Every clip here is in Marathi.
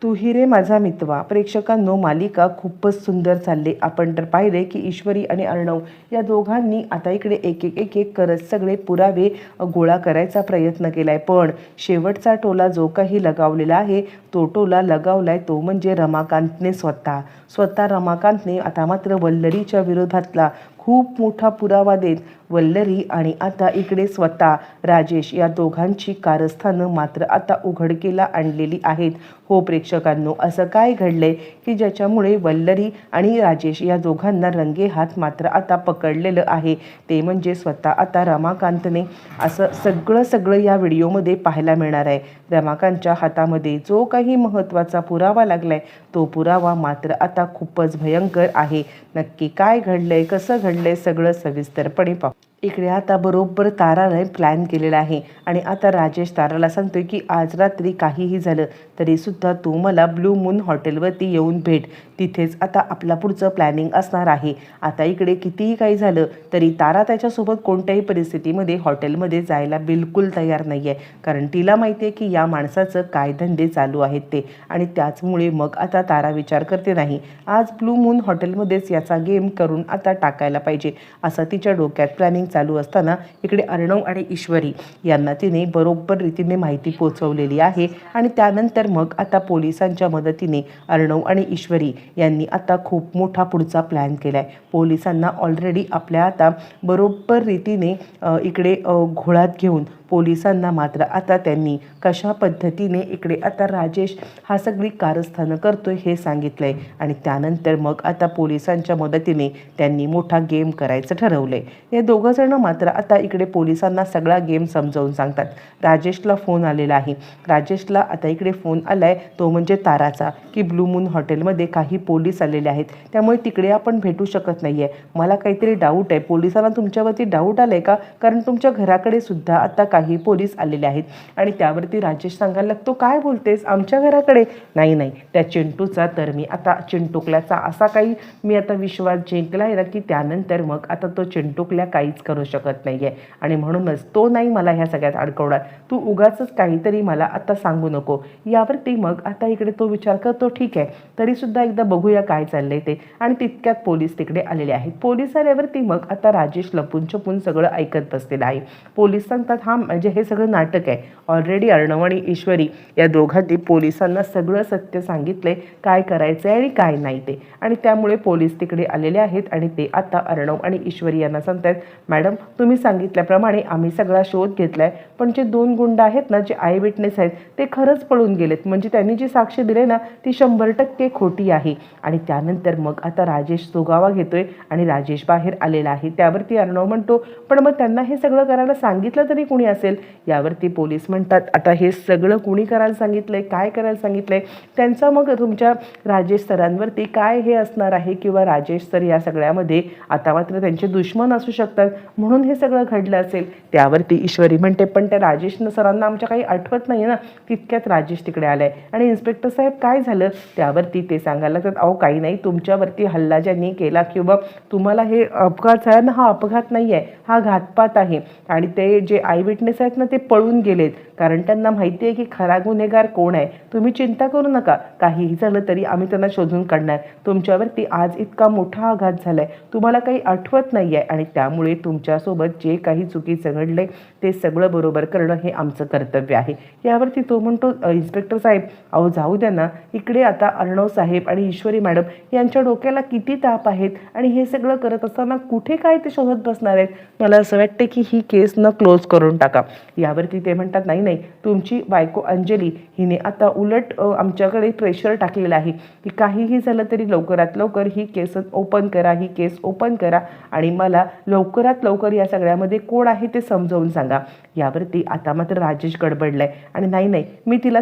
तू ही रे माझा मितवा. प्रेक्षकांनो, मालिका खूपच सुंदर चालली. आपण तर पाहिले की ईश्वरी आणि अर्णव या दोघांनी आता इकडे एक एक एक एक करत सगळे पुरावे गोळा करायचा प्रयत्न केलाय. पण शेवटचा टोला जो काही लगावलेला आहे तो टोला लगावलाय तो म्हणजे रमाकांतने स्वतः रमाकांतने आता मात्र वल्लरीच्या विरोधातला खूप मोठा पुरावा देत वल्लरी आणि आता इकडे स्वतः राजेश या दोघांची कारस्थानं मात्र आता उघडकीला आणलेली आहेत. हो प्रेक्षकांनो, असं काय घडलंय की ज्याच्यामुळे वल्लरी आणि राजेश या दोघांना रंगेहात मात्र आता पकडलेलं आहे. ते म्हणजे स्वतः आता रमाकांतने असं सगळं या व्हिडिओमध्ये पाहायला मिळणार आहे. रमाकांतच्या हातामध्ये जो काही महत्त्वाचा पुरावा लागलाय तो पुरावा मात्र आता खूपच भयंकर आहे. नक्की काय घडलंय, कसं घडलंय, सगळं सविस्तरपणे पाहू. इकडे आता बरोबर ताराने प्लॅन केलेला आहे आणि आता राजेश ताराला सांगतोय की आज रात्री काहीही झालं तरीसुद्धा तू मला ब्लू मून हॉटेलवरती येऊन भेट. तिथेच आता आपला पुढचं प्लॅनिंग असणार आहे. आता इकडे कितीही काही झालं तरी तारा त्याच्यासोबत कोणत्याही परिस्थितीमध्ये हॉटेलमध्ये जायला बिलकुल तयार नाही आहे. कारण तिला माहिती आहे की या माणसाचं काय धंदे चालू आहेत ते. आणि त्याचमुळे मग आता तारा विचार करते नाही, आज ब्लू मून हॉटेलमध्येच याचा गेम करून आता टाकायला पाहिजे असं तिच्या डोक्यात प्लॅनिंग चालू असताना इकडे अर्णव आणि ईश्वरी यांना तिने बरोबर रीतीने माहिती पोहोचवलेली आहे. आणि त्यानंतर मग आता पोलिसांच्या मदतीने अर्णव आणि ईश्वरी यांनी आता खूप मोठा पुढचा प्लॅन केलाय. पोलिसांना ऑलरेडी आपल्या आता बरोबर रीतीने इकडे घोळात घेऊन पोलिसांना मात्र आता त्यांनी कशा पद्धतीने इकडे आता राजेश हा सगळी कारस्थानं करतोय हे सांगितलंय. आणि त्यानंतर मग आता पोलिसांच्या मदतीने त्यांनी मोठा गेम करायचं ठरवलंय. हे दोघं जण मात्र आता इकडे पोलिसांना सगळा गेम समजावून सांगतात. राजेशला फोन आलेला आहे. राजेशला आता इकडे फोन आलाय तो म्हणजे ताराचा की ब्लू मून हॉटेलमध्ये काही पोलीस आलेले आहेत, त्यामुळे तिकडे आपण भेटू शकत नाहीये. मला काहीतरी डाऊट आहे, पोलिसांना तुमच्यावरती डाऊट आलाय का? कारण तुमच्या घराकडे सुद्धा आता काही पोलीस आलेले आहेत. आणि त्यावरती राजेश सांगायला लागतो, काय बोलतेस, आमच्या घराकडे? नाही, त्या चिंटूचा तर मी आता चिंटुकल्याचा असा काही मी आता विश्वास जिंकला आहे ना की त्यानंतर मग आता तो चिंटुकल्या काहीच करू शकत नाहीये. आणि म्हणूनच तो नाही मला ह्या सगळ्यात अडकवणार. तू उगाचच काहीतरी मला आता सांगू नको. यावरती मग आता इकडे तो विचार करतो, ठीक आहे तरीसुद्धा एकदा बघूया काय चाललंय ते. आणि तितक्यात पोलीस तिकडे आलेले आहेत. पोलीस आल्यावरती मग आता राजेश लपून छपून सगळं ऐकत बसलेला आहे. पोलीस सांगतात, हा म्हणजे हे सगळं नाटक आहे. ऑलरेडी अर्णव आणि ईश्वरी या दोघांनी पोलिसांना सगळं सत्य सांगितलंय काय करायचं आहे आणि काय नाही ते. आणि त्यामुळे पोलीस तिकडे आलेले आहेत आणि ते आता अर्णव आणि ईश्वरी यांना सांगतात, मॅडम तुम्ही सांगितल्याप्रमाणे आम्ही सगळा शोध घेतलाय, पण जे 2 गुंड आहेत ना, जे आय विटनेस आहेत ते खरंच पळून गेलेत. म्हणजे त्यांनी जी साक्ष दिली ना ती 100% खोटी आहे. आणि त्यानंतर मग आता राजेश सुगावा घेतोय आणि राजेश बाहेर आलेला आहे. त्यावरती अर्णव म्हणतो, पण मग त्यांना हे सगळं करायला सांगितलं तरी कुणी असेल? यावरती पोलीस म्हणतात, आता हे सगळं कुणी करायला सांगितलंय, काय करायला सांगितलंय, त्यांचा मग तुमच्या राजेश सरांवरती काय हे असणार आहे, किंवा राजेश सर या सगळ्यामध्ये आता मात्र त्यांचे दुश्मन असू शकतात म्हणून हे सगळं घडलं असेल. त्यावरती ईश्वरी म्हणते, पण त्या राजेश सरांना आमच्या काही आठवत नाही ना. तितक्यात राजेश तिकडे आलाय आणि इन्स्पेक्टर साहेब काय झालं? त्यावरती ते सांगायला लागतात, अहो काही नाही, तुमच्यावरती हल्ला ज्यांनी केला किंवा तुम्हाला हे अपघात झाला ना, हा अपघात नाही आहे, हा घातपात आहे. आणि ते जे आय विटनेस आहेत ना ते पळून गेलेत, कारण त्यांना माहिती आहे की खरा गुन्हेगार कोण आहे. तुम्ही चिंता करू नका, काहीही झालं तरी आम्ही त्यांना शोधून काढणार. तुमच्यावरती आज इतका मोठा आघात झालाय, तुम्हाला काही आठवत नाही आहे आणि त्यामुळे तुमच्यासोबत जे काही चुकीचं घडलंय ते सगळं बरोबर करणं हे आमचं कर्तव्य आहे. यावरती तो म्हणतो, इन्स्पेक्टर साहेब अहो जाऊ द्या ना, इकडे आता अर्णव साहेब आणि ईश्वरी मॅडम यांच्या डोक्याला किती ताप आहेत आणि हे सगळं करत असताना कुठे काय ते शोधत बसणार आहेत. मला असं वाटते की ही केस न क्लोज करून टाका. यावरती ते म्हणतात, नाही, तुमची बायको अंजली हिने आता उलट आमच्याकडे प्रेशर टाकलेलं आहे की काहीही झालं तरी लवकरात लवकर ही केस ओपन करा आणि मला लवकरात लवकर या सगळ्यामध्ये कोण आहे ते समजावून सांगा. यावरती आता मात्र राजेश गडबडलाय आणि नाही, मी तिला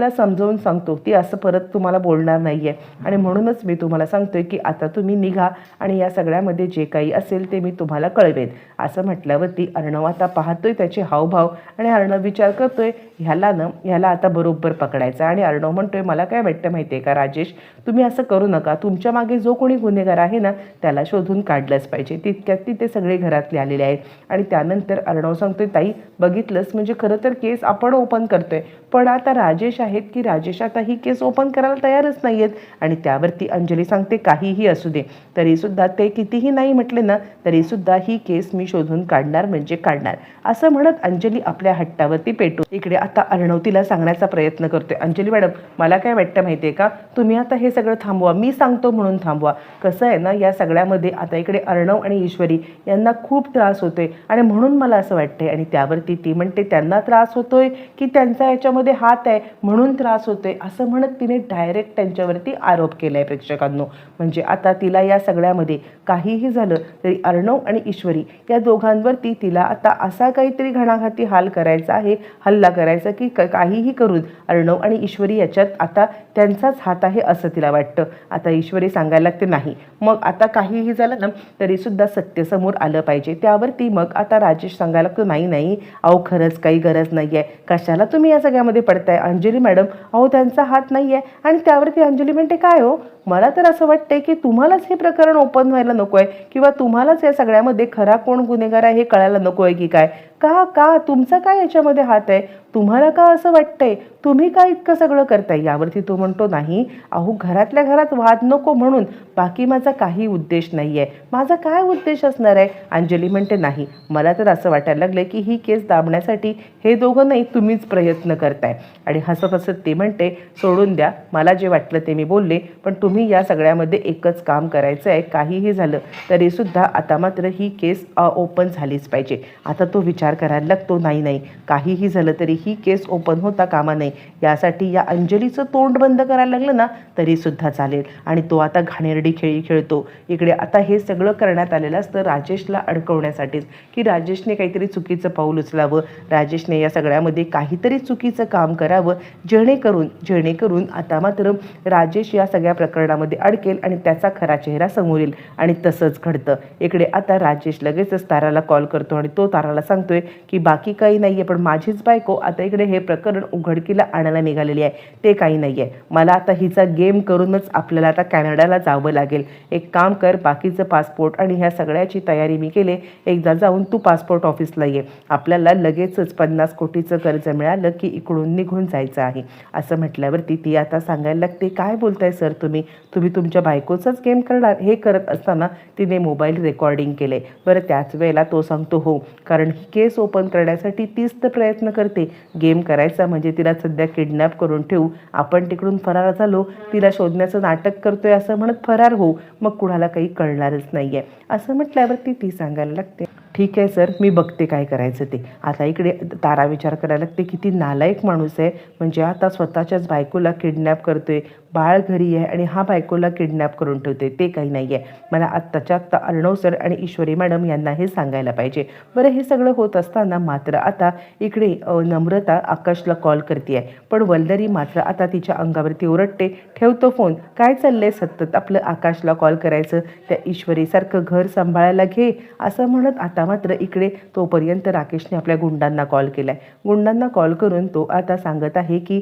समजावून सांगतो, ती असं परत तुम्हाला बोलणार नाहीये आणि म्हणूनच मी तुम्हाला सांगतोय की आता तुम्ही निघा आणि या सगळ्यामध्ये जे काही असेल ते मी तुम्हाला कळवेन. असं म्हटल्यावरती अर्णव आता पाहतोय त्याचे हावभाव आणि अर्णव विचार करतोय ह्याला आता बरोबर पकडायचं. आणि अर्णव म्हणतोय मला काय वाटतं माहिती आहे का राजेश, तुम्ही असं करू नका. तुमच्या मागे जो कोणी गुन्हेगार आहे ना त्याला शोधून काढलंच पाहिजे. तितक्यात तिथे सगळे घरातले आलेले आहेत. आणि त्यानंतर अर्णव सांगतोय ताई बघितलंच, म्हणजे खरं तर केस आपण ओपन करतोय, पण आता राजेश आहेत की राजेश आता ही केस ओपन करायला तयारच नाही आहेत. आणि त्यावरती अंजली सांगते काहीही असू दे तरीसुद्धा ते कितीही नाही म्हटले ना तरीसुद्धा ही केस मी शोधून काढणार म्हणजे काढणार, असं म्हणत अंजली आपल्या हट्टावरती पेटू. इकडे आता अर्णव तिला सांगण्याचा प्रयत्न करतोय, अंजली मॅडम मला काय वाटतं माहिती आहे का, तुम्ही आता हे सगळं थांबवा, मी सांगतो म्हणून थांबवा. कसं आहे ना या सगळ्यामध्ये आता इकडे अर्णव आणि ईश्वरी यांना खूप त्रास होतोय आणि म्हणून मला असं वाटतंय. आणि त्यावरती ती म्हणते त्यांना त्रास होतोय की त्यांचा याच्यामध्ये हात आहे म्हणून त्रास होतोय, असं म्हणत तिने डायरेक्ट त्यांच्यावरती आरोप केलाय प्रेक्षकांनो. म्हणजे आता तिला या सगळ्यामध्ये काहीही झालं तरी अर्णव आणि ईश्वरी या दोघांवरती तिला आता असा काहीतरी घणाघाती हल्ला करायचा की काहीही करून अर्णव आणि ईश्वरी याच्यात आता त्यांचाच हात आहे असं तिला वाटतं. आता ईश्वरी सांगायला लागते नाही, मग आता काहीही झालं ना तरीसुद्धा सत्य समोर आलं पाहिजे. त्यावरती मग आता राजेश सांगायला लागतो नाही अहो खरंच काही गरज नाही आहे, कशाला तुम्ही या सगळ्यामध्ये पडताय अंजली मॅडम, अहो त्यांचा हात नाही आहे. आणि त्यावरती अंजली म्हणते काय हो, मला तर असं वाटतंय की तुम्हालाच हे प्रकरण ओपन व्हायला नको आहे किंवा तुम्हालाच या सगळ्यामध्ये खरा कोण गुन्हेगार आहे हे कळायला नको आहे की काय, का तुमचा काय याच्यामध्ये हात आहे, तुम्हाला का असं वाटतंय, तुम्ही काय इतकं सगळं करताय. यावरती तो म्हणतो नाही अहो घरातल्या घरात वाद नको म्हणून, बाकी माझा काही उद्देश नाही आहे. माझा काय उद्देश असणार आहे. अंजली म्हणते नाही मला तर असं वाटायला लागलं की ही केस दाबण्यासाठी हे दोघं नाही तुम्हीच प्रयत्न करताय. आणि हसत हसत ते म्हणते सोडून द्या, मला जे वाटलं ते मी बोलले, पण तुम्ही या सगळ्यामध्ये एकच काम करायचं आहे, काहीही झालं तरीसुद्धा आता मात्र ही केस ओपन झालीच पाहिजे. आता तो विचार करायला लागतो नाही काहीही झालं तरी ही केस ओपन होता कामा नये, यासाठी या अंजलीचं तोंड बंद करायला लागलं ना तरीसुद्धा चालेल. आणि तो आता घाणेरडी खेळी खेळतो. इकडे आता हे सगळं करण्यात आलेलं असतं राजेशला अडकवण्यासाठीच, की राजेशने काहीतरी चुकीचं पाऊल उचलावं, राजेशने या सगळ्यामध्ये काहीतरी चुकीचं काम करावं जेणेकरून आता मात्र राजेश या सगळ्या प्रकरणामध्ये अडकेल आणि त्याचा खरा चेहरा समोर येईल. आणि तसंच घडतं. इकडे आता राजेश लगेचच ताराला कॉल करतो आणि तो ताराला सांगतोय की बाकी काही नाही आहे, पण माझीच बायको आता इकडे हे प्रकरण उघडकीला आणायला निघालेली आहे, ते काही नाही आहे. मला आता हिचा गेम करूनच आपल्याला आता कॅनडाला जावं लागेल. एक काम कर, बाकीचं पासपोर्ट आणि ह्या सगळ्याची तयारी मी केले, एकदा जाऊन तू पासपोर्ट ऑफिसला ये, आपल्याला लगेचच 50 कोटीचं कर्ज मिळालं की इकडून निघून जायचं आहे. असं म्हटल्यावरती ती आता सांगायला लागते काय बोलताय सर तुम्ही तुमच्या बायकोचाच गेम करणार. हे करत असताना तिने मोबाईल रेकॉर्डिंग केले. बरं त्याच वेळेला तो सांगतो हो, कारण ही केस ओपन करण्यासाठी तीच तर प्रयत्न करते. गेम करायचा म्हणजे तिला सध्या किडनॅप करून ठेवू, आपण तिकडून फरार झालो, तिला शोधण्याचं नाटक करतोय असं म्हणत फरार होऊ, मग कुणाला काही कळणारच नाही आहे. असं म्हटल्यावरती ती सांगायला लागते ठीक आहे सर, मी बघते काय करायचं ते. आता इकडे तारा विचार करायला लागते किती नालायक माणूस आहे, म्हणजे आता स्वतःच्याच बायकोला किडनॅप करतोय, बाळ घरी आहे आणि हा बायकोला किडनॅप करून ठेवते, ते काही नाही आहे. मला आत्ताच्या आत्ता अर्णव सर आणि ईश्वरी मॅडम यांना हे सांगायला पाहिजे. बरं हे सगळं होत असताना मात्र आता इकडे नम्रता आकाशला कॉल करते आहे, पण वल्लरी मात्र आता तिच्या अंगावरती ओरडते, ठेवतो फोन, काय चाललंय सतत आपलं आकाशला कॉल करायचं, त्या ईश्वरीसारखं घर सांभाळायला घे असं म्हणत. आता मात्र इकडे तोपर्यंत राकेशने आपल्या गुंडांना कॉल केलाय. गुंडांना कॉल करून तो आता सांगत आहे की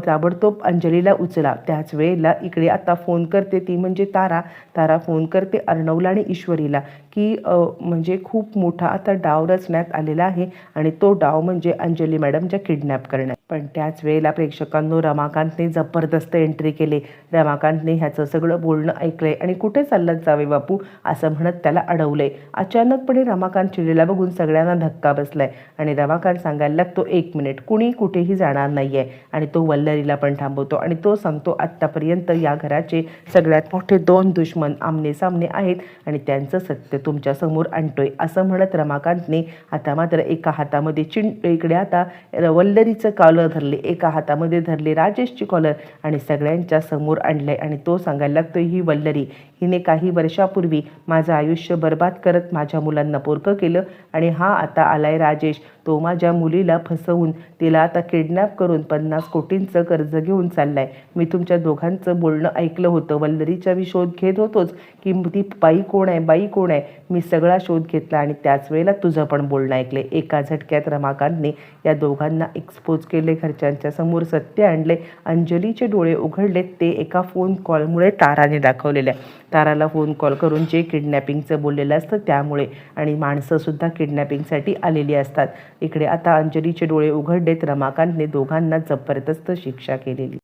ताबडतोब अंजलीला उचला. त्याच वेळेला इकडे आता फोन करते ती म्हणजे तारा फोन करते अर्णवला आणि ईश्वरीला की म्हणजे खूप मोठा आता डाव रचण्यात आलेला आहे आणि तो डाव म्हणजे अंजली मॅडमच्या किडनॅप करण्यात. पण त्याच वेळेला प्रेक्षकांनो रमाकांतने जबरदस्त एंट्री केली. रमाकांतने ह्याचं सगळं बोलणं ऐकलंय आणि कुठे चालत जावे बापू असं म्हणत त्याला अडवलंय. अचानकपणे रमाकांत चिडलेला बघून सगळ्यांना धक्का बसलाय आणि रमाकांत सांगायला लागतो 1 मिनिट, कुणी कुठेही जाणार नाहीये. आणि तो वल्लरीला पण थांबवतो आणि तो सांगतो आत्तापर्यंत या घराचे सगळ्यात मोठे 2 दुश्मन आमने सामने आहेत आणि त्यांचं सत्य तुमच्या समोर आणतोय असं म्हणत रमाकांतने आता मात्र एका हातामध्ये इकडे आता वल्लरीचं कॉलर धरले, एका हातामध्ये धरले राजेशची कॉलर आणि सगळ्यांच्या समोर आणलंय. आणि तो सांगायला लागतोय ही वल्लरी, हिने काही वर्षापूर्वी माझं आयुष्य बर्बाद करत माझ्या मुलांना पोरकं केलं आणि हा आता आलाय राजेश, तो माझ्या मुलीला फसवून तिला आता किडनॅप करून 50 कोटींचं कर्ज घेऊन चाललाय. मी तुमच्या दोघांचं बोलणं ऐकलं होतं. वल्लरीचा मी शोध घेत होतोच की ती बाई कोण आहे, बाई कोण आहे. मी सगळा शोध घेतला आणि त्याच वेळेला तुझं पण बोलणं ऐकले. एका झटक्यात रमाकांतने या दोघांना एक्सपोज केले, घरच्यांच्या समोर सत्य आणले. अंजलीचे डोळे उघडले ते एका फोन कॉलमुळे ताराने दाखवलेल्या. ताराला फोन कॉल करून जे किडनॅपिंगचं बोललेलं असतं त्यामुळे, आणि माणसंसुद्धा किडनॅपिंगसाठी आलेली असतात. इकडे आता अंजलीचे डोळे उघडलेत. रमाकांतने दोघांना जबरदस्त शिक्षा केलेली.